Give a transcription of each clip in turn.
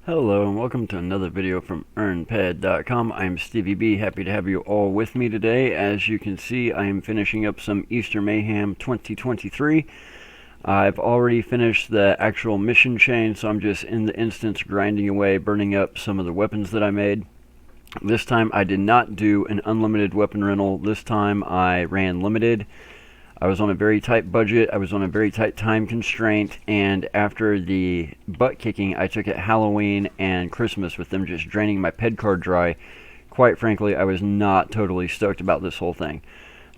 Hello and welcome to another video from EarnPed.com. I'm Stevie B, happy to have you all with me today. As you can see, I am finishing up some Easter Mayhem 2023. I've already finished the actual mission chain, so I'm just in the instance grinding away, burning up some of the weapons that I made. This time I did not do an unlimited weapon rental. This time I ran limited. I was on a very tight budget, I was on a very tight time constraint, and after the butt kicking I took at Halloween and Christmas with them just draining my ped card dry, quite frankly I was not totally stoked about this whole thing.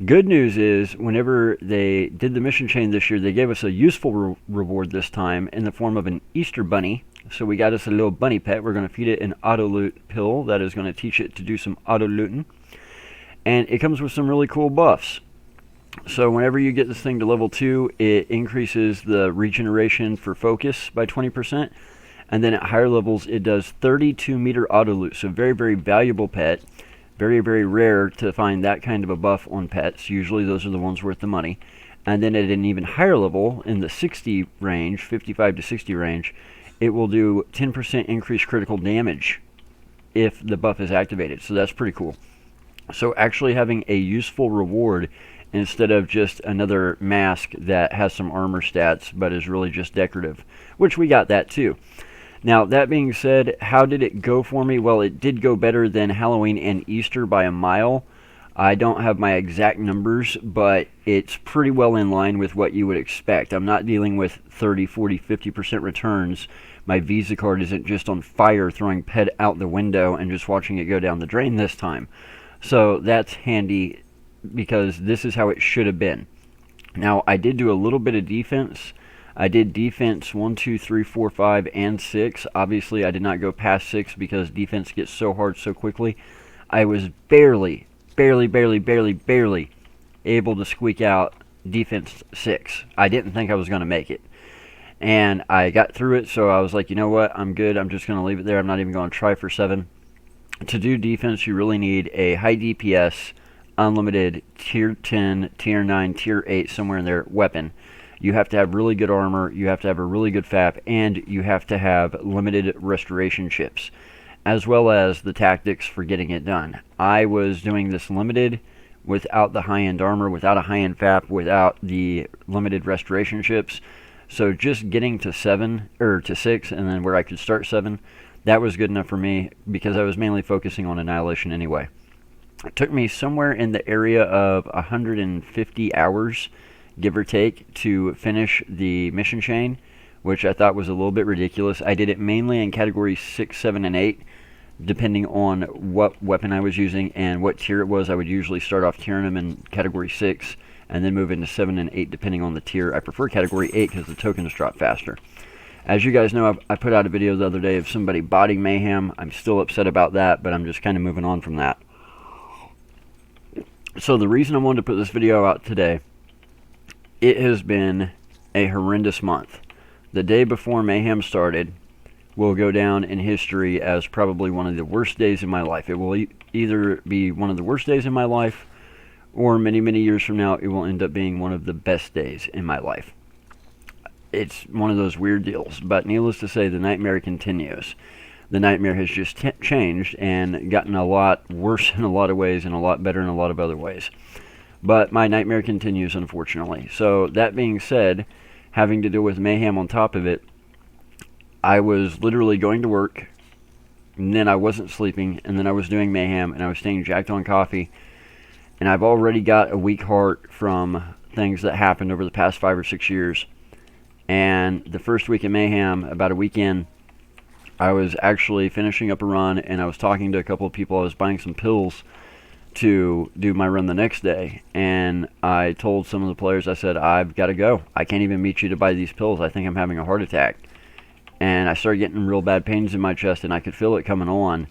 Good news is, whenever they did the mission chain this year, they gave us a useful reward this time in the form of an Easter bunny. So we got us a little bunny pet. We're going to feed it an autoloot pill that is going to teach it to do some autolooting. And it comes with some really cool buffs. So whenever you get this thing to level 2, it increases the regeneration for focus by 20%. And then at higher levels, it does 32 meter autoloot. So very, very valuable pet. Very, very rare to find that kind of a buff on pets. Usually those are the ones worth the money. And then at an even higher level, in the 60 range, 55 to 60 range, it will do 10% increased critical damage if the buff is activated. So that's pretty cool. So actually having a useful reward instead of just another mask that has some armor stats but is really just decorative, which we got that too. Now, that being said, how did it go for me? Well, it did go better than Halloween and Easter by a mile. I don't have my exact numbers, but it's pretty well in line with what you would expect. I'm not dealing with 30, 40, 50% returns. My Visa card isn't just on fire throwing ped out the window and just watching it go down the drain this time. So that's handy, because this is how it should have been. Now, I did do a little bit of defense. I did defense 1, 2, 3, 4, 5, and 6. Obviously, I did not go past 6 because defense gets so hard so quickly. I was barely able to squeak out defense 6. I didn't think I was going to make it. And I got through it, so I was like, you know what, I'm good. I'm just going to leave it there. I'm not even going to try for 7. To do defense, you really need a high DPS, unlimited, tier 10, tier 9, tier 8, somewhere in there, weapon. You have to have really good armor, you have to have a really good FAP, and you have to have limited restoration chips, as well as the tactics for getting it done. I was doing this limited without the high-end armor, without a high-end FAP, without the limited restoration chips. So just getting to 7, or to 6, and then where I could start 7, that was good enough for me, because I was mainly focusing on Annihilation anyway. It took me somewhere in the area of 150 hours, give or take, to finish the mission chain, which I thought was a little bit ridiculous. I did it mainly in categories 6, 7, and 8, depending on what weapon I was using and what tier it was. I would usually start off tiering them in category 6, and then move into 7 and 8 depending on the tier. I prefer category 8 because the tokens drop faster. As you guys know, I put out a video the other day of somebody botting Mayhem. I'm still upset about that, but I'm just kind of moving on from that. So the reason I wanted to put this video out today, it has been a horrendous month. The day before Mayhem started will go down in history as probably one of the worst days in my life. It will either be one of the worst days in my life, or many, many years from now, it will end up being one of the best days in my life. It's one of those weird deals, but needless to say, the nightmare continues. The nightmare has just changed and gotten a lot worse in a lot of ways and a lot better in a lot of other ways. But my nightmare continues, unfortunately. So that being said, having to deal with Mayhem on top of it, I was literally going to work, and then I wasn't sleeping, and then I was doing Mayhem, and I was staying jacked on coffee, and I've already got a weak heart from things that happened over the past 5 or 6 years. And the first week of Mayhem, about a week in, I was actually finishing up a run, and I was talking to a couple of people. I was buying some pills to do my run the next day, and I told some of the players, I said, I've got to go. I can't even meet you to buy these pills. I think I'm having a heart attack. And I started getting real bad pains in my chest, and I could feel it coming on.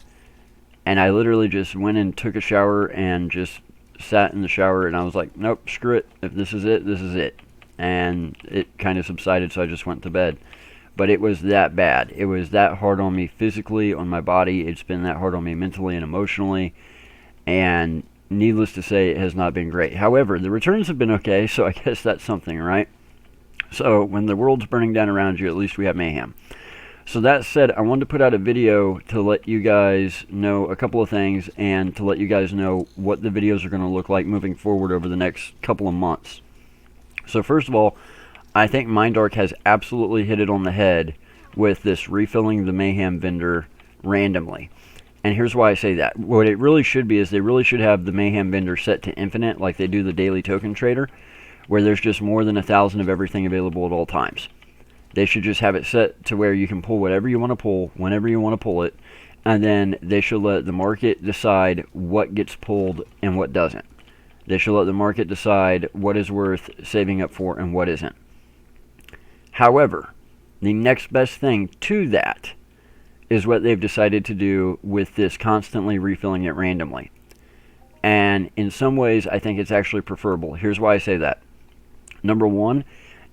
And I literally just went and took a shower and just sat in the shower, and I was like, nope, screw it. If this is it, this is it. And it kind of subsided, so I just went to bed. But it was that bad. It was that hard on me physically, on my body. It's been that hard on me mentally and emotionally. And needless to say, it has not been great. However, the returns have been okay, so I guess that's something, right? So when the world's burning down around you, at least we have Mayhem. So that said, I wanted to put out a video to let you guys know a couple of things and to let you guys know what the videos are going to look like moving forward over the next couple of months. So first of all, I think Mindark has absolutely hit it on the head with this refilling the Mayhem vendor randomly. And here's why I say that. What it really should be is they really should have the Mayhem vendor set to infinite like they do the daily token trader, where there's just more than 1,000 of everything available at all times. They should just have it set to where you can pull whatever you want to pull, whenever you want to pull it, and then they should let the market decide what gets pulled and what doesn't. They should let the market decide what is worth saving up for and what isn't. However, the next best thing to that is what they've decided to do with this constantly refilling it randomly. And in some ways, I think it's actually preferable. Here's why I say that. Number one,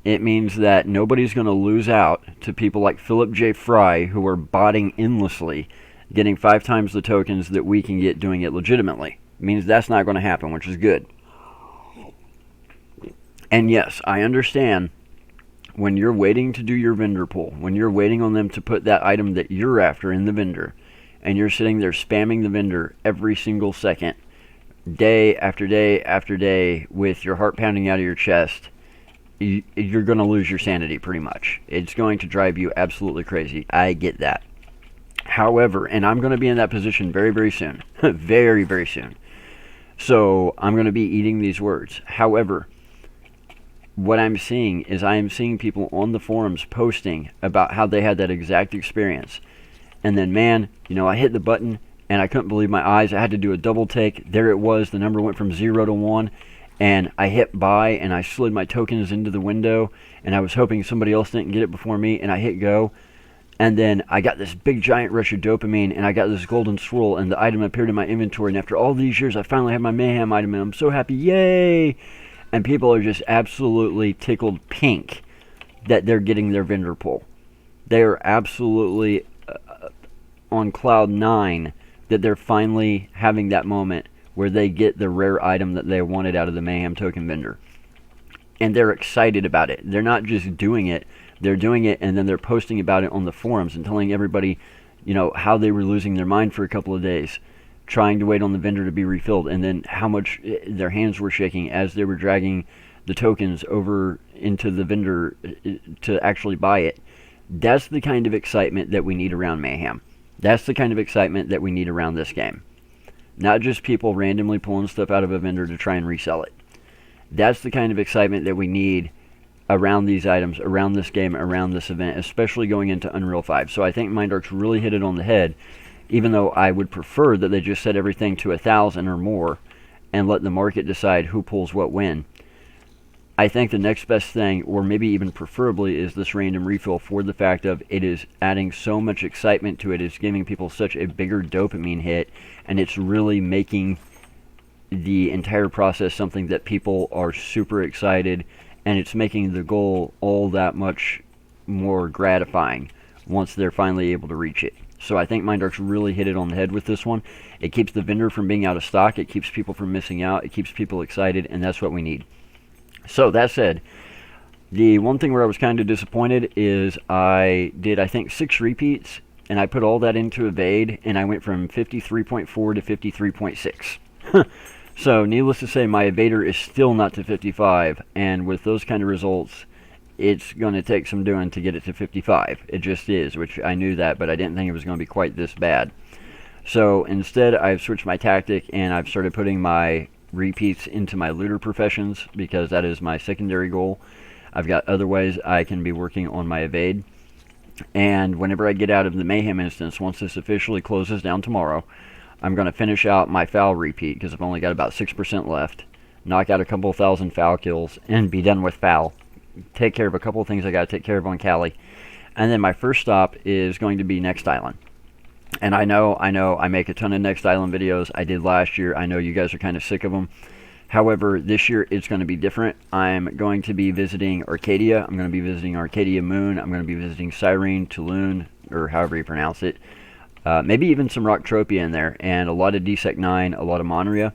it means that nobody's going to lose out to people like Philip J. Fry, who are botting endlessly, getting 5 times the tokens that we can get doing it legitimately. It means that's not going to happen, which is good. And yes, I understand when you're waiting to do your vendor pull, when you're waiting on them to put that item that you're after in the vendor, and you're sitting there spamming the vendor every single second, day after day after day, with your heart pounding out of your chest, you're going to lose your sanity pretty much. It's going to drive you absolutely crazy. I get that. However, and I'm going to be in that position very, very soon. Very, very soon. So I'm going to be eating these words. However, what I'm seeing is I am seeing people on the forums posting about how they had that exact experience. And then, man, you know, I hit the button and I couldn't believe my eyes. I had to do a double take. There it was. The number went from 0 to 1. And I hit buy and I slid my tokens into the window. And I was hoping somebody else didn't get it before me. And I hit go. And then I got this big giant rush of dopamine. And I got this golden swirl. And the item appeared in my inventory. And after all these years, I finally have my Mayhem item. And I'm so happy. Yay! And people are just absolutely tickled pink that they're getting their vendor pull. They are absolutely on cloud 9 that they're finally having that moment where they get the rare item that they wanted out of the Mayhem token vendor. And they're excited about it. They're not just doing it. They're doing it and then they're posting about it on the forums and telling everybody, you know, how they were losing their mind for a couple of days, trying to wait on the vendor to be refilled, and then how much their hands were shaking as they were dragging the tokens over into the vendor to actually buy it. That's the kind of excitement that we need around Mayhem. That's the kind of excitement that we need around this game. Not just people randomly pulling stuff out of a vendor to try and resell it. That's the kind of excitement that we need around these items, around this game, around this event, especially going into Unreal 5. So I think Mindark's really hit it on the head, even though I would prefer that they just set everything to 1,000 or more and let the market decide who pulls what when. I think the next best thing, or maybe even preferably, is this random refill for the fact of it is adding so much excitement to it. It's giving people such a bigger dopamine hit, and it's really making the entire process something that people are super excited, and it's making the goal all that much more gratifying once they're finally able to reach it. So I think Mindark's really hit it on the head with this one. It keeps the vendor from being out of stock. It keeps people from missing out. It keeps people excited, and that's what we need. So that said, the one thing where I was kind of disappointed is I did, I think, 6 repeats, and I put all that into Evade, and I went from 53.4 to 53.6. So needless to say, my Evader is still not to 55, and with those kind of results, it's going to take some doing to get it to 55. It just is, which I knew that, but I didn't think it was going to be quite this bad. So instead, I've switched my tactic, and I've started putting my repeats into my looter professions, because that is my secondary goal. I've got other ways I can be working on my evade. And whenever I get out of the Mayhem instance, once this officially closes down tomorrow, I'm going to finish out my foul repeat, because I've only got about 6% left. Knock out a couple thousand foul kills, and be done with foul. Take care of a couple of things I got to take care of on Cali. And then my first stop is going to be Next Island. And I know, I make a ton of Next Island videos. I did last year. I know you guys are kind of sick of them. However, this year it's going to be different. I'm going to be visiting Arcadia. I'm going to be visiting Arcadia Moon. I'm going to be visiting Cyrene, Tulun, or however you pronounce it. Maybe even some Rocktropia in there. And a lot of DSEC 9, a lot of Monria.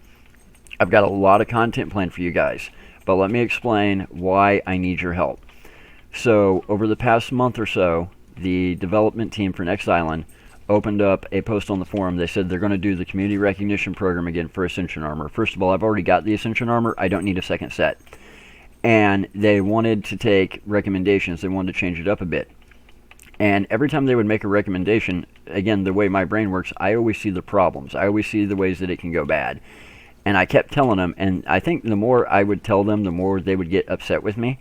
I've got a lot of content planned for you guys. But let me explain why I need your help. So, over the past month or so, the development team for Next Island opened up a post on the forum. They said they're going to do the community recognition program again for Ascension Armor. First of all, I've already got the Ascension Armor. I don't need a second set. And they wanted to take recommendations. They wanted to change it up a bit. And every time they would make a recommendation, again, the way my brain works, I always see the problems. I always see the ways that it can go bad. And I kept telling them, and I think the more I would tell them, the more they would get upset with me.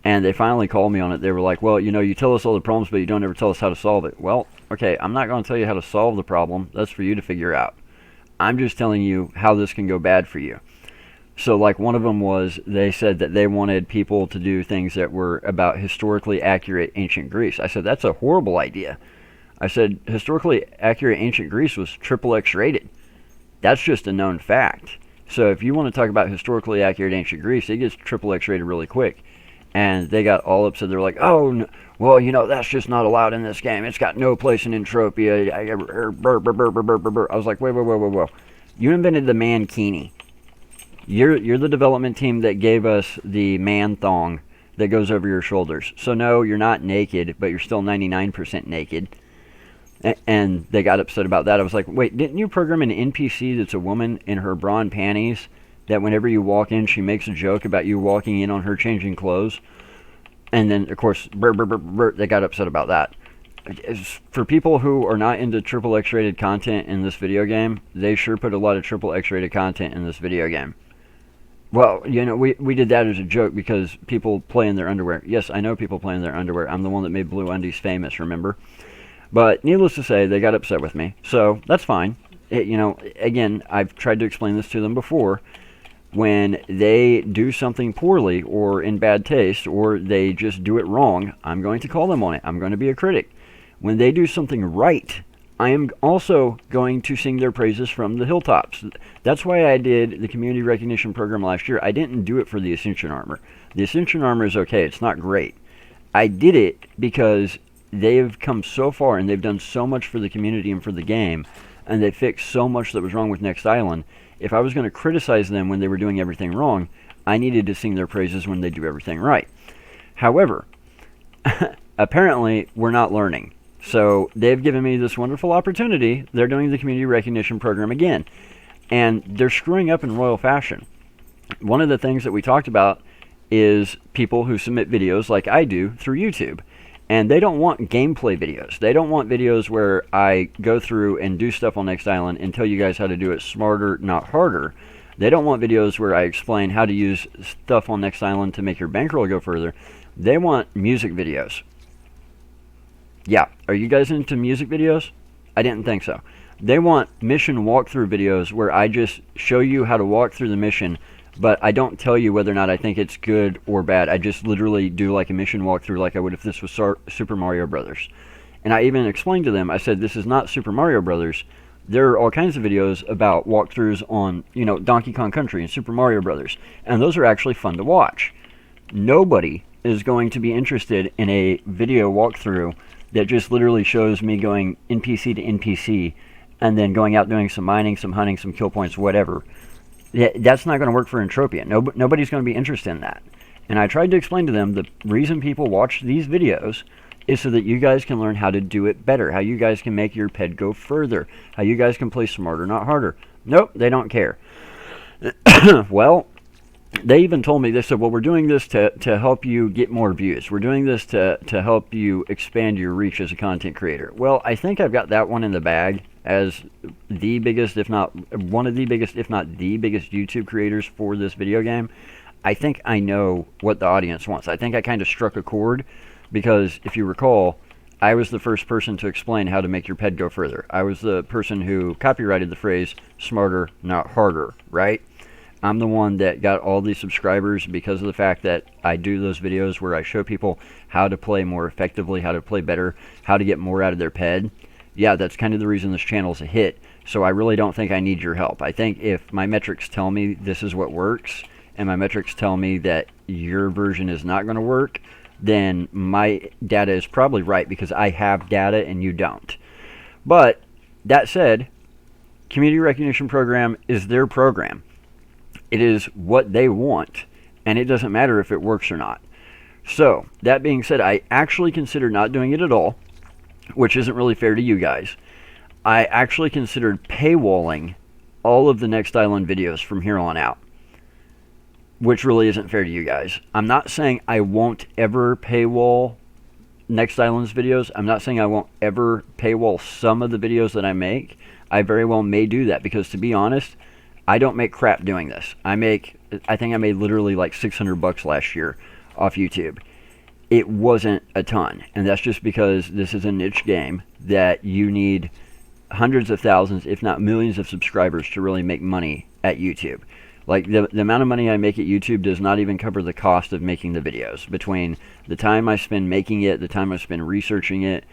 And they finally called me on it. They were like, well, you know, you tell us all the problems, but you don't ever tell us how to solve it. Well, okay, I'm not going to tell you how to solve the problem. That's for you to figure out. I'm just telling you how this can go bad for you. So, like, one of them was, they said that they wanted people to do things that were about historically accurate ancient Greece. I said, that's a horrible idea. I said, historically accurate ancient Greece was XXX rated. That's just a known fact. So if you want to talk about historically accurate ancient Greece, it gets XXX rated really quick. And they got all upset. They were like, oh, no, well, you know, that's just not allowed in this game. It's got no place in Entropia. I was like, whoa. You invented the mankini. You're the development team that gave us the man thong that goes over your shoulders. So no, you're not naked, but you're still 99% naked. And they got upset about that. I was like, wait, didn't you program an NPC that's a woman in her bra and panties that whenever you walk in, she makes a joke about you walking in on her changing clothes? And then, of course, they got upset about that. For people who are not into XXX rated content in this video game, they sure put a lot of XXX rated content in this video game. Well, you know, we did that as a joke because people play in their underwear. Yes, I know people play in their underwear. I'm the one that made Blue Undies famous, remember? But needless to say, they got upset with me. So that's fine. You know, again, I've tried to explain this to them before. When they do something poorly or in bad taste or they just do it wrong, I'm going to call them on it. I'm going to be a critic. When they do something right, I am also going to sing their praises from the hilltops. That's why I did the community recognition program last year. I didn't do it for the Ascension Armor. The Ascension Armor is okay. It's not great. I did it because they've come so far and they've done so much for the community and for the game, and they fixed so much that was wrong with Next Island. If I was going to criticize them when they were doing everything wrong, I needed to sing their praises when they do everything right. However, apparently we're not learning. So they've given me this wonderful opportunity. They're doing the community recognition program again, and they're screwing up in royal fashion. One of the things that we talked about is people who submit videos like I do through YouTube. And they don't want gameplay videos. They don't want videos where I go through and do stuff on Next Island and tell you guys how to do it smarter, not harder. They don't want videos where I explain how to use stuff on Next Island to make your bankroll go further. They want music videos. Yeah, are you guys into music videos? I didn't think so. They want mission walkthrough videos where I just show you how to walk through the mission, but I don't tell you whether or not I think it's good or bad. I just literally do like a mission walkthrough like I would if this was Super Mario Brothers. And I even explained to them, I said, this is not Super Mario Brothers. There are all kinds of videos about walkthroughs on, you know, Donkey Kong Country and Super Mario Brothers. And those are actually fun to watch. Nobody is going to be interested in a video walkthrough that just literally shows me going NPC to NPC and then going out doing some mining, some hunting, some kill points, whatever. That's not going to work for Entropia. Nobody's going to be interested in that. And I tried to explain to them the reason people watch these videos is so that you guys can learn how to do it better, how you guys can make your ped go further, how you guys can play smarter, not harder. Nope, they don't care. Well, they even told me, they said, well, we're doing this to help you get more views. We're doing this to help you expand your reach as a content creator. Well, I think I've got that one in the bag as the biggest, if not one of the biggest, if not the biggest YouTube creators for this video game. I think I know what the audience wants. I think I kind of struck a chord because, if you recall, I was the first person to explain how to make your ped go further. I was the person who copyrighted the phrase, smarter, not harder, right? I'm the one that got all these subscribers because of the fact that I do those videos where I show people how to play more effectively, how to play better, how to get more out of their ped. Yeah, that's kind of the reason this channel's a hit. So I really don't think I need your help. I think if my metrics tell me this is what works, and my metrics tell me that your version is not going to work, then my data is probably right because I have data and you don't. But that said, Community Recognition Program is their program. It is what they want, and it doesn't matter if it works or not. So, that being said, I actually consider not doing it at all, which isn't really fair to you guys. I actually considered paywalling all of the Next Island videos from here on out, which really isn't fair to you guys. I'm not saying I won't ever paywall Next Island's videos. I'm not saying I won't ever paywall some of the videos that I make. I very well may do that, because to be honest, I don't make crap doing this. I think I made literally like $600 last year off YouTube. It wasn't a ton, and that's just because this is a niche game that you need hundreds of thousands, if not millions of subscribers to really make money at YouTube. Like, the amount of money I make at YouTube does not even cover the cost of making the videos. Between the time I spend making it, the time I spend researching it,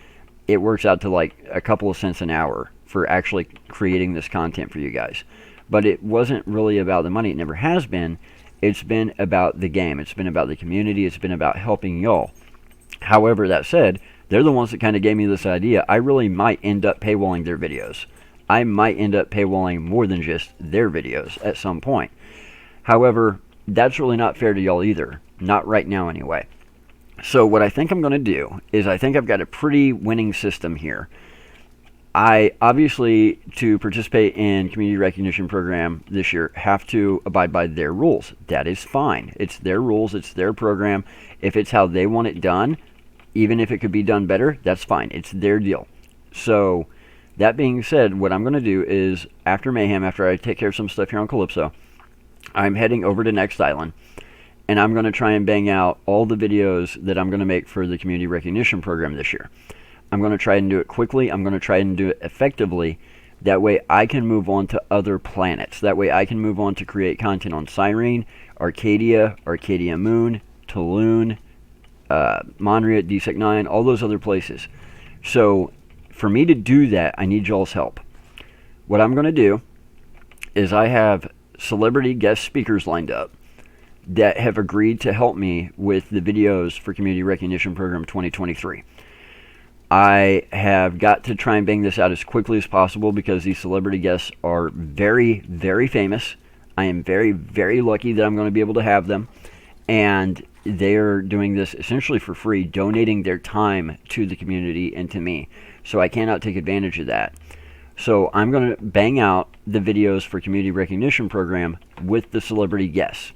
it works out to like a couple of cents an hour for actually creating this content for you guys. But it wasn't really about the money. It never has been. It's been about the game. It's been about the community. It's been about helping y'all. However, that said, they're the ones that kind of gave me this idea. I really might end up paywalling their videos. I might end up paywalling more than just their videos at some point. However, that's really not fair to y'all either. Not right now anyway. So what I think I'm going to do is, I think I've got a pretty winning system here. I obviously, to participate in community recognition program this year, have to abide by their rules. That is fine. It's their rules. It's their program. If it's how they want it done, even if it could be done better, that's fine. It's their deal. So that being said, what I'm going to do is, after Mayhem, after I take care of some stuff here on Calypso, I'm heading over to Next Island, and I'm going to try and bang out all the videos that I'm going to make for the community recognition program this year. I'm going to try and do it quickly. I'm going to try and do it effectively. That way I can move on to other planets. That way I can move on to create content on Cyrene, Arcadia, Arcadia Moon, Tulun, Monria, DSEC 9, all those other places. So for me to do that, I need y'all's help. What I'm going to do is, I have celebrity guest speakers lined up that have agreed to help me with the videos for Community Recognition Program 2023. I have got to try and bang this out as quickly as possible, because these celebrity guests are very, very famous. I am very, very lucky that I'm going to be able to have them. And they're doing this essentially for free, donating their time to the community and to me. So I cannot take advantage of that. So I'm going to bang out the videos for Community Recognition Program with the celebrity guests.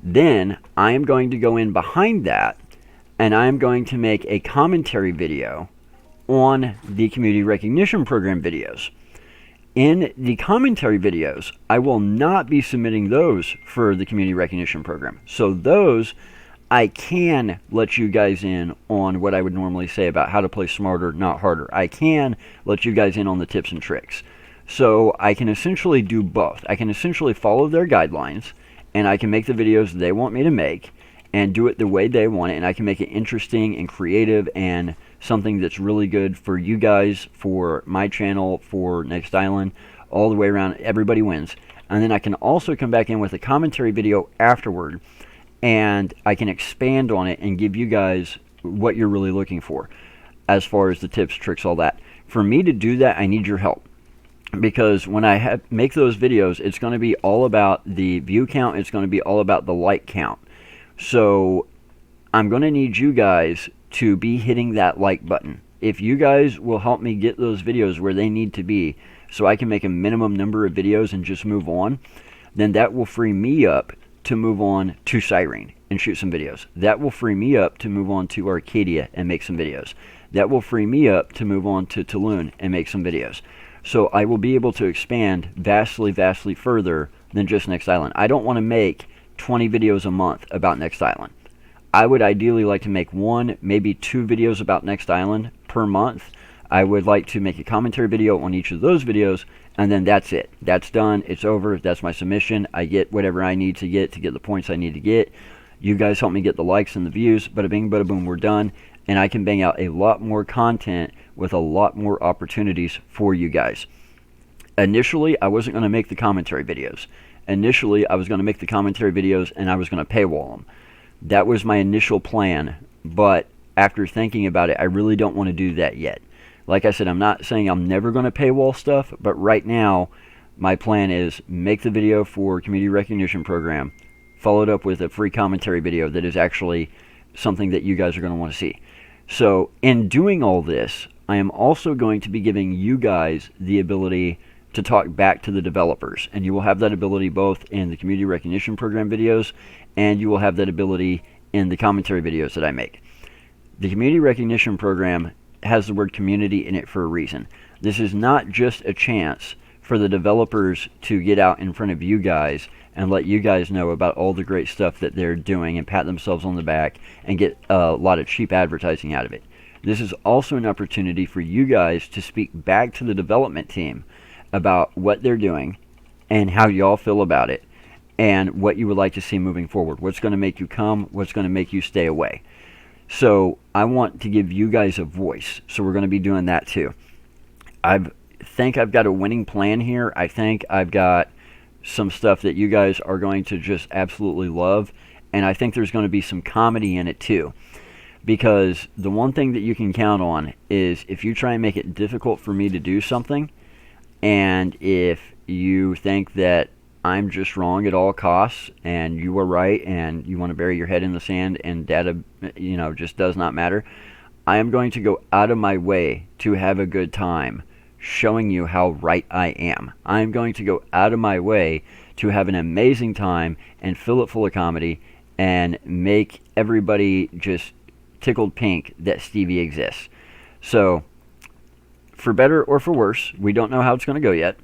Then I am going to go in behind that, and I am going to make a commentary video on the Community Recognition Program videos. In the commentary videos, I will not be submitting those for the Community Recognition Program. So those, I can let you guys in on what I would normally say about how to play smarter, not harder. I can let you guys in on the tips and tricks. So I can essentially do both. I can essentially follow their guidelines, and I can make the videos they want me to make and do it the way they want it, and I can make it interesting and creative and something that's really good for you guys, for my channel, for Next Island, all the way around. Everybody wins. And then I can also come back in with a commentary video afterward, and I can expand on it and give you guys what you're really looking for as far as the tips, tricks, all that. For me to do that, I need your help, because when I make those videos, it's going to be all about the view count. It's going to be all about the like count. So I'm going to need you guys to be hitting that like button. If you guys will help me get those videos where they need to be, so I can make a minimum number of videos and just move on, then that will free me up to move on to Cyrene and shoot some videos. That will free me up to move on to Arcadia and make some videos. That will free me up to move on to Tulun and make some videos. So I will be able to expand vastly, vastly further than just Next Island. I don't want to make 20 videos a month about Next Island. I would ideally like to make 1, maybe 2 videos about Next Island per month. I would like to make a commentary video on each of those videos, and then that's it. That's done. It's over. That's my submission. I get whatever I need to get the points I need to get. You guys help me get the likes and the views. Bada bing, bada boom, we're done. And I can bang out a lot more content with a lot more opportunities for you guys. Initially, I wasn't going to make the commentary videos. Initially, I was going to make the commentary videos and I was going to paywall them. That was my initial plan, but after thinking about it, I really don't want to do that yet. Like I said, I'm not saying I'm never going to paywall stuff, but right now, my plan is make the video for Community Recognition Program, followed up with a free commentary video that is actually something that you guys are going to want to see. So in doing all this, I am also going to be giving you guys the ability to talk back to the developers, and you will have that ability both in the community recognition program videos, and you will have that ability in the commentary videos that I make. The community recognition program has the word community in it for a reason. This is not just a chance for the developers to get out in front of you guys and let you guys know about all the great stuff that they're doing and pat themselves on the back and get a lot of cheap advertising out of it. This is also an opportunity for you guys to speak back to the development team about what they're doing and how y'all feel about it and what you would like to see moving forward. What's going to make you come, what's going to make you stay away. So I want to give you guys a voice, so we're going to be doing that too. I think I've got a winning plan here. I think I've got some stuff that you guys are going to just absolutely love, and I think there's going to be some comedy in it too. Because the one thing that you can count on is if you try and make it difficult for me to do something, and if you think that I'm just wrong at all costs and you are right and you want to bury your head in the sand and data, just does not matter, I am going to go out of my way to have a good time showing you how right I am. I am going to go out of my way to have an amazing time and fill it full of comedy and make everybody just tickled pink that Stevie exists. So, for better or for worse, we don't know how it's going to go yet.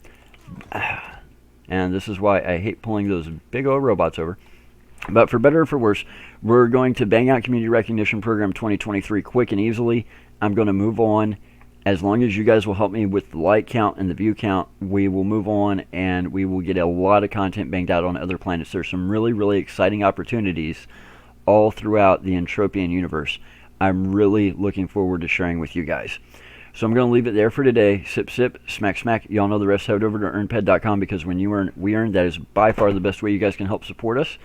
And this is why I hate pulling those big old robots over. But for better or for worse, we're going to bang out Community Recognition Program 2023 quick and easily. I'm going to move on. As long as you guys will help me with the like count and the view count, we will move on and we will get a lot of content banged out on other planets. There's some really, really exciting opportunities all throughout the Entropia Universe. I'm really looking forward to sharing with you guys. So I'm going to leave it there for today. Sip, sip, smack, smack. Y'all know the rest. Head over to earnped.com because when you earn, we earn. That is by far the best way you guys can help support us.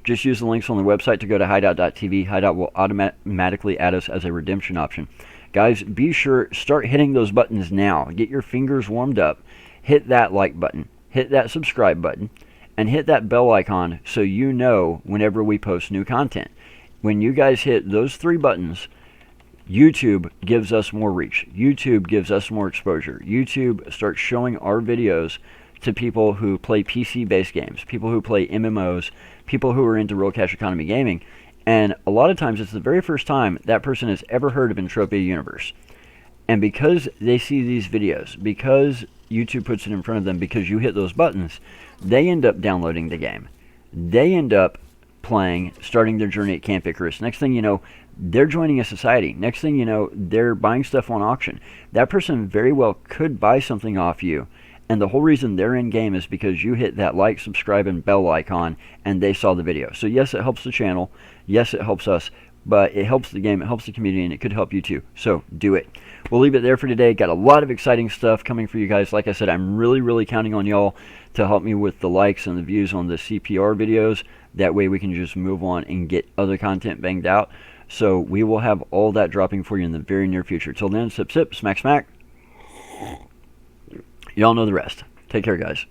Just use the links on the website to go to hideout.tv. Hideout will automatically add us as a redemption option. Guys, be sure, start hitting those buttons now. Get your fingers warmed up. Hit that like button. Hit that subscribe button. And hit that bell icon so you know whenever we post new content. When you guys hit those three buttons, YouTube gives us more reach. YouTube gives us more exposure. YouTube starts showing our videos to people who play PC-based games, people who play MMOs, people who are into real cash economy gaming. And a lot of times it's the very first time that person has ever heard of Entropia Universe. And because they see these videos, because YouTube puts it in front of them, because you hit those buttons, they end up downloading the game. They end up playing, starting their journey at Camp Icarus. Next thing you know, they're joining a society. Next thing you know, they're buying stuff on auction. That person very well could buy something off you, and the whole reason they're in game is because you hit that like, subscribe, and bell icon, and they saw the video. So yes, it helps the channel. Yes, it helps us, but it helps the game, it helps the community, and it could help you too. So do it. We'll leave it there for today. Got a lot of exciting stuff coming for you guys. Like I said, I'm really, really counting on y'all to help me with the likes and the views on the CPR videos. That way we can just move on and get other content banged out. So we will have all that dropping for you in the very near future. Till then, sip, sip, smack, smack. Y'all know the rest. Take care, guys.